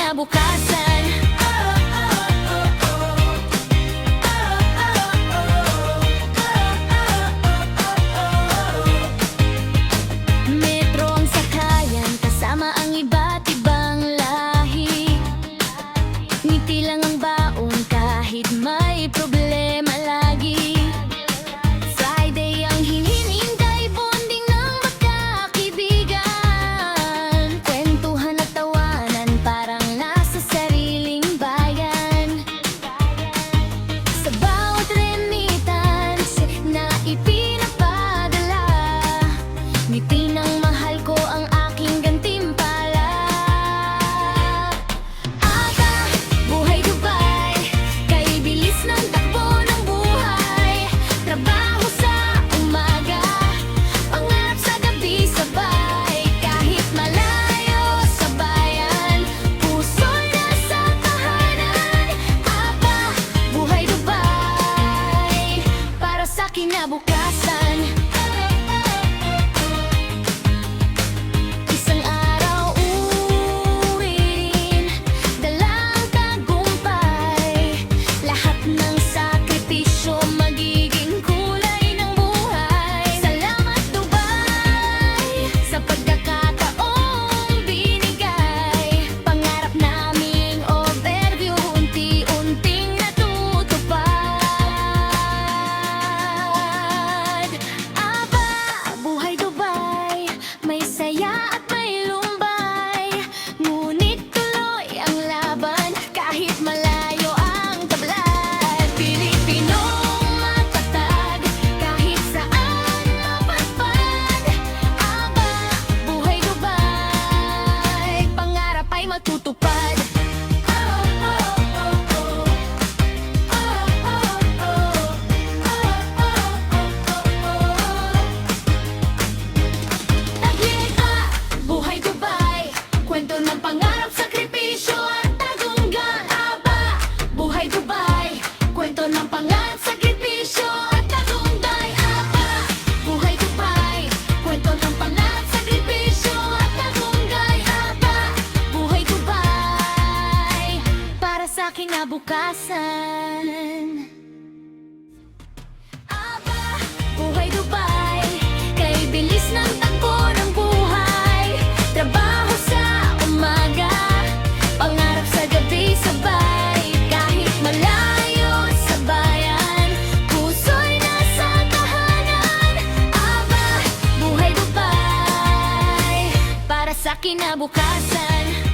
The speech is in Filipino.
kinabukasan. Metro ang sakayan, kasama ang iba't ibang lahi. Ngiti lang ang baon kahit may problema lagi. Friday ang hinihintay, bonding ng magkakaibigan. Kwentuhan at tawanan, parang nasa sariling bayan. Sa bawat remittance na ipinapadala, ngiti ng mahal ko ang aking gantimpala. Aga, buhay Dubai, kay bilis ng takbo ng buhay. Trabaho sa umaga, pangarap sa gabi sabay. Kahit malayo sa bayan, puso'y nasa tahanan. Aba, buhay Dubai, para sa kinabukasan. Isang araw uuwi rin, dalang tagumpay. Lahat ng sakripisyo magiging kulay ng buhay. Salamat Dubai sa pagkakataong binigay. Pangarap naming overview unti-unting natutupad. Aba, buhay Dubai, may saya at may lumbay. Ngunit tuloy ang laban kahit malayo ang tablad. Pilipinong matatag kahit saan mapadpad. Aba, buhay Dubai, pangarap ay matutupad. Taglita, buhay Dubai, kwento ng pangarap, sakripisyo at tagumpay. Aba, buhay Dubai, kwento ng pangarap, sakripisyo at tagumpay. Aba, buhay Dubai, kwento ng pangarap, sakripisyo at tagumpay. Aba, buhay Dubai, para sa kinabukasan. Aba, buhay Dubai, kay bilis ng takbo ng buhay. Trabaho sa umaga, pangarap sa gabi sabay. Kahit malayo sa bayan, puso'y nasa tahanan. Aba, buhay Dubai, para sa kinabukasan.